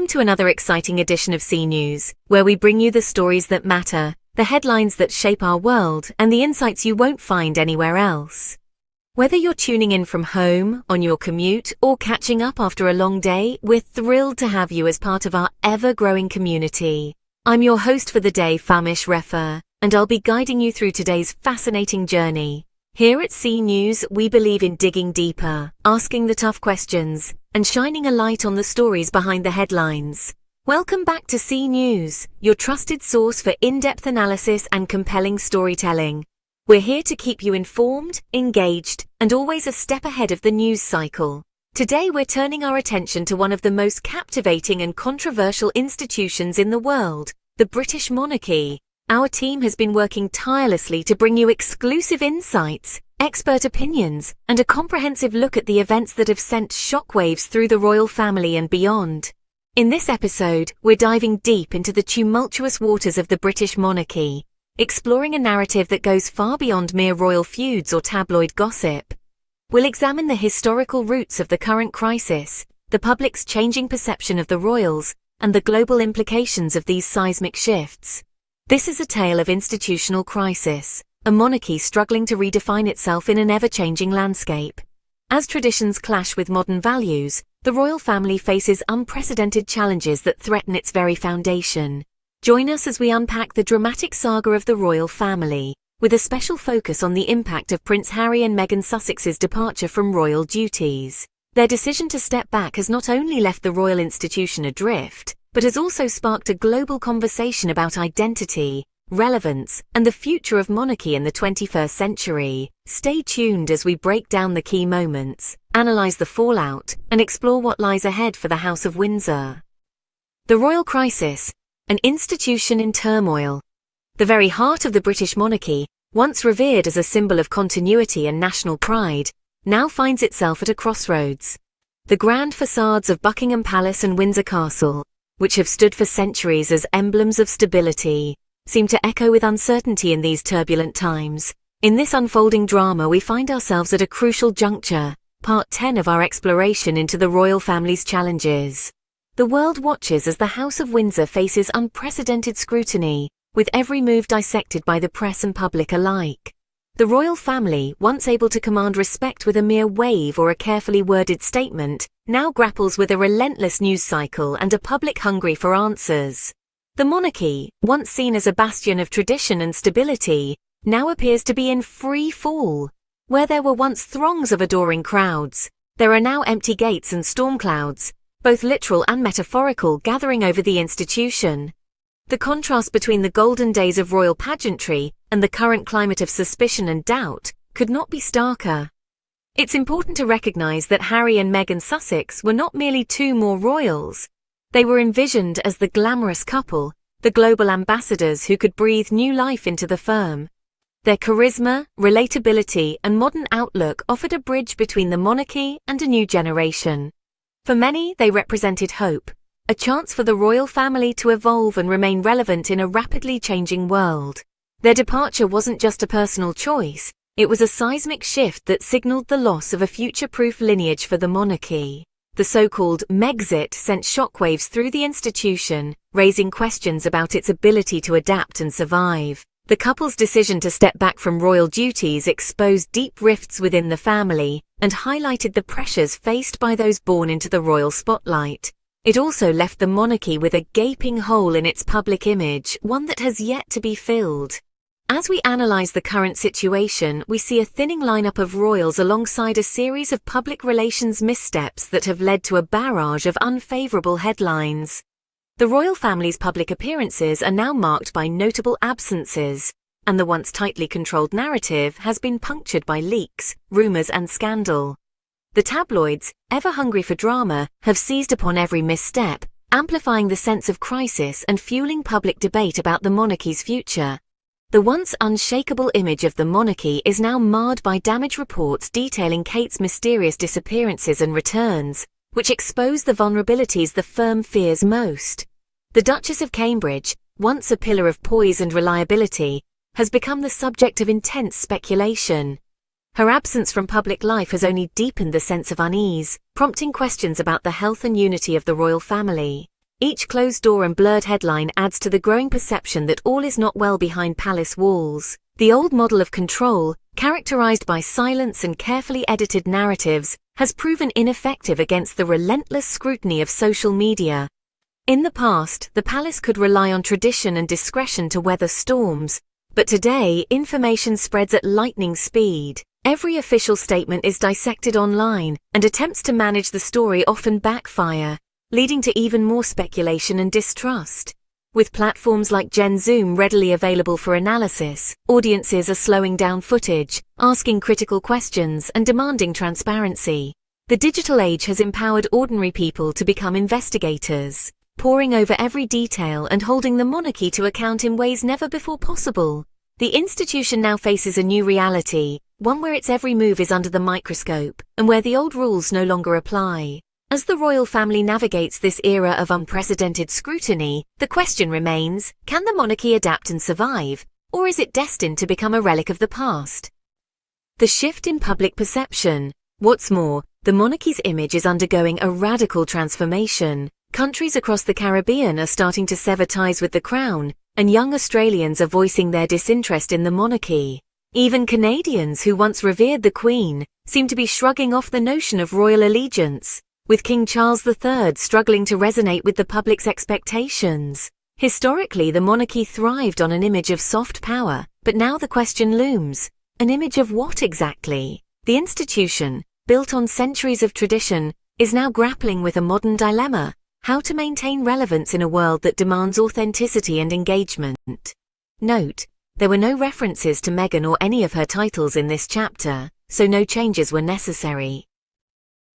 to another exciting edition of C News, where we bring you the stories that matter, the headlines that shape our world, and the insights you won't find anywhere else. Whether you're tuning in from home, on your commute, or catching up after a long day, we're thrilled to have you as part of our ever-growing community. I'm your host for the day, Famish Refer, and I'll be guiding you through today's fascinating journey. Here at C News, we believe in digging deeper, asking the tough questions, and shining a light on the stories behind the headlines. Welcome back to C News, your trusted source for in-depth analysis and compelling storytelling. We're here to keep you informed, engaged, and always a step ahead of the news cycle. Today we're turning our attention to one of the most captivating and controversial institutions in the world, the British monarchy. Our team has been working tirelessly to bring you exclusive insights, expert opinions, and a comprehensive look at the events that have sent shockwaves through the royal family and beyond. In this episode, we're diving deep into the tumultuous waters of the British monarchy, exploring a narrative that goes far beyond mere royal feuds or tabloid gossip. We'll examine the historical roots of the current crisis, the public's changing perception of the royals, and the global implications of these seismic shifts. This is a tale of institutional crisis, a monarchy struggling to redefine itself in an ever-changing landscape. As traditions clash with modern values, the royal family faces unprecedented challenges that threaten its very foundation. Join us as we unpack the dramatic saga of the royal family, with a special focus on the impact of Prince Harry and Meghan Sussex's departure from royal duties. Their decision to step back has not only left the royal institution adrift, but has also sparked a global conversation about identity, relevance, and the future of monarchy in the 21st century. Stay tuned as we break down the key moments, analyze the fallout, and explore what lies ahead for the House of Windsor. The royal crisis, an institution in turmoil. The very heart of the British monarchy, once revered as a symbol of continuity and national pride, now finds itself at a crossroads. The grand facades of Buckingham Palace and Windsor Castle, which have stood for centuries as emblems of stability, seem to echo with uncertainty in these turbulent times. In this unfolding drama, we find ourselves at a crucial juncture, part 10 of our exploration into the royal family's challenges. The world watches as the House of Windsor faces unprecedented scrutiny, with every move dissected by the press and public alike. The royal family, once able to command respect with a mere wave or a carefully worded statement, now grapples with a relentless news cycle and a public hungry for answers. The monarchy, once seen as a bastion of tradition and stability, now appears to be in free fall. Where there were once throngs of adoring crowds, there are now empty gates and storm clouds, both literal and metaphorical, gathering over the institution. The contrast between the golden days of royal pageantry and the current climate of suspicion and doubt could not be starker. It's important to recognize that Harry and Meghan Sussex were not merely two more royals. They were envisioned as the glamorous couple, the global ambassadors who could breathe new life into the firm. Their charisma, relatability, and modern outlook offered a bridge between the monarchy and a new generation. For many, they represented hope, a chance for the royal family to evolve and remain relevant in a rapidly changing world. Their departure wasn't just a personal choice, it was a seismic shift that signaled the loss of a future-proof lineage for the monarchy. The so-called Megxit sent shockwaves through the institution, raising questions about its ability to adapt and survive. The couple's decision to step back from royal duties exposed deep rifts within the family and highlighted the pressures faced by those born into the royal spotlight. It also left the monarchy with a gaping hole in its public image, one that has yet to be filled. As we analyze the current situation, we see a thinning lineup of royals alongside a series of public relations missteps that have led to a barrage of unfavorable headlines. The royal family's public appearances are now marked by notable absences, and the once tightly controlled narrative has been punctured by leaks, rumors, and scandal. The tabloids, ever hungry for drama, have seized upon every misstep, amplifying the sense of crisis and fueling public debate about the monarchy's future. The once unshakable image of the monarchy is now marred by damage reports detailing Kate's mysterious disappearances and returns, which expose the vulnerabilities the firm fears most. The Duchess of Cambridge, once a pillar of poise and reliability, has become the subject of intense speculation. Her absence from public life has only deepened the sense of unease, prompting questions about the health and unity of the royal family. Each closed door and blurred headline adds to the growing perception that all is not well behind palace walls. The old model of control, characterized by silence and carefully edited narratives, has proven ineffective against the relentless scrutiny of social media. In the past, the palace could rely on tradition and discretion to weather storms, but today, information spreads at lightning speed. Every official statement is dissected online, and attempts to manage the story often backfire, leading to even more speculation and distrust. With platforms like Gen Zoom readily available for analysis, audiences are slowing down footage, asking critical questions, and demanding transparency. The digital age has empowered ordinary people to become investigators, poring over every detail and holding the monarchy to account in ways never before possible. The institution now faces a new reality, one where its every move is under the microscope, and where the old rules no longer apply. As the royal family navigates this era of unprecedented scrutiny, the question remains, can the monarchy adapt and survive, or is it destined to become a relic of the past? The shift in public perception. What's more, the monarchy's image is undergoing a radical transformation. Countries across the Caribbean are starting to sever ties with the crown, and young Australians are voicing their disinterest in the monarchy. Even Canadians who once revered the Queen seem to be shrugging off the notion of royal allegiance, with King Charles III struggling to resonate with the public's expectations. Historically, the monarchy thrived on an image of soft power, but now the question looms, an image of what exactly? The institution, built on centuries of tradition, is now grappling with a modern dilemma: how to maintain relevance in a world that demands authenticity and engagement. Note, there were no references to Meghan or any of her titles in this chapter, so no changes were necessary.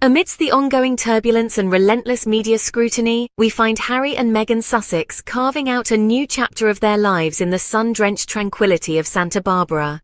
Amidst the ongoing turbulence and relentless media scrutiny, we find Harry and Meghan Sussex carving out a new chapter of their lives in the sun-drenched tranquility of Santa Barbara.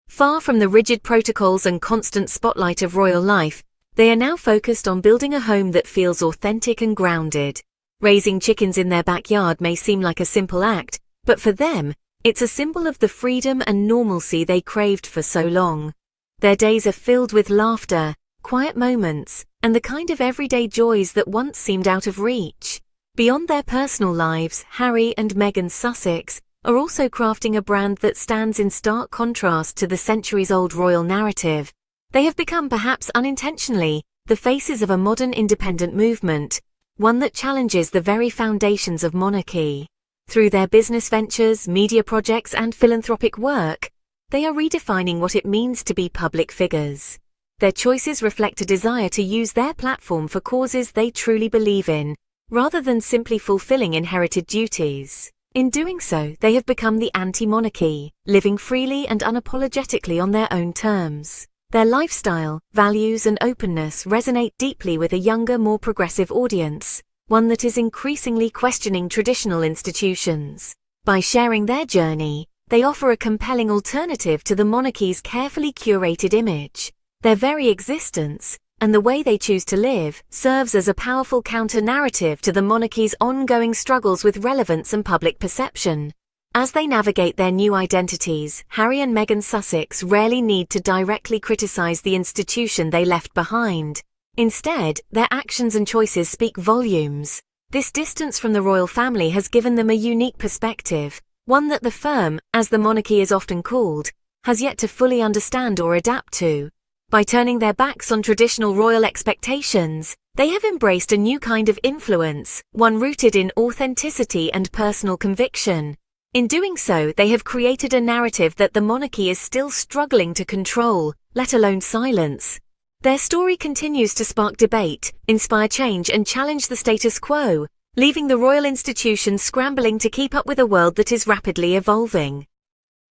Far from the rigid protocols and constant spotlight of royal life, they are now focused on building a home that feels authentic and grounded. Raising chickens in their backyard may seem like a simple act, but for them, it's a symbol of the freedom and normalcy they craved for so long. Their days are filled with laughter, quiet moments, and the kind of everyday joys that once seemed out of reach. Beyond their personal lives, Harry and Meghan Sussex are also crafting a brand that stands in stark contrast to the centuries-old royal narrative. They have become, perhaps unintentionally, the faces of a modern independent movement, one that challenges the very foundations of monarchy. Through their business ventures, media projects, and philanthropic work, they are redefining what it means to be public figures. Their choices reflect a desire to use their platform for causes they truly believe in, rather than simply fulfilling inherited duties. In doing so, they have become the anti-monarchy, living freely and unapologetically on their own terms. Their lifestyle, values, and openness resonate deeply with a younger, more progressive audience, one that is increasingly questioning traditional institutions. By sharing their journey, they offer a compelling alternative to the monarchy's carefully curated image. Their very existence, and the way they choose to live, serves as a powerful counter-narrative to the monarchy's ongoing struggles with relevance and public perception. As they navigate their new identities, Harry and Meghan Sussex rarely need to directly criticize the institution they left behind. Instead, their actions and choices speak volumes. This distance from the royal family has given them a unique perspective, one that the firm, as the monarchy is often called, has yet to fully understand or adapt to. By turning their backs on traditional royal expectations, they have embraced a new kind of influence, one rooted in authenticity and personal conviction. In doing so, they have created a narrative that the monarchy is still struggling to control, let alone silence. Their story continues to spark debate, inspire change, and challenge the status quo, leaving the royal institution scrambling to keep up with a world that is rapidly evolving.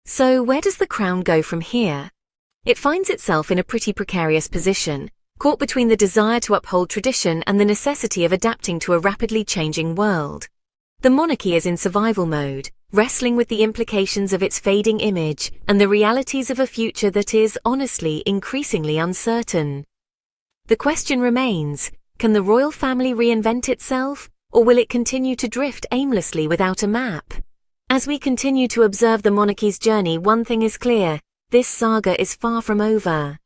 So, where does the crown go from here? It finds itself in a pretty precarious position, caught between the desire to uphold tradition and the necessity of adapting to a rapidly changing world. The monarchy is in survival mode, wrestling with the implications of its fading image and the realities of a future that is, honestly, increasingly uncertain. The question remains, can the royal family reinvent itself, or will it continue to drift aimlessly without a map? As we continue to observe the monarchy's journey, one thing is clear: this saga is far from over.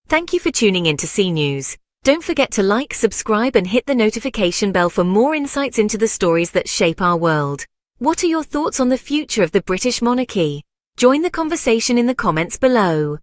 Thank you for tuning in to C News. Don't forget to like, subscribe, and hit the notification bell for more insights into the stories that shape our world. What are your thoughts on the future of the British monarchy? Join the conversation in the comments below.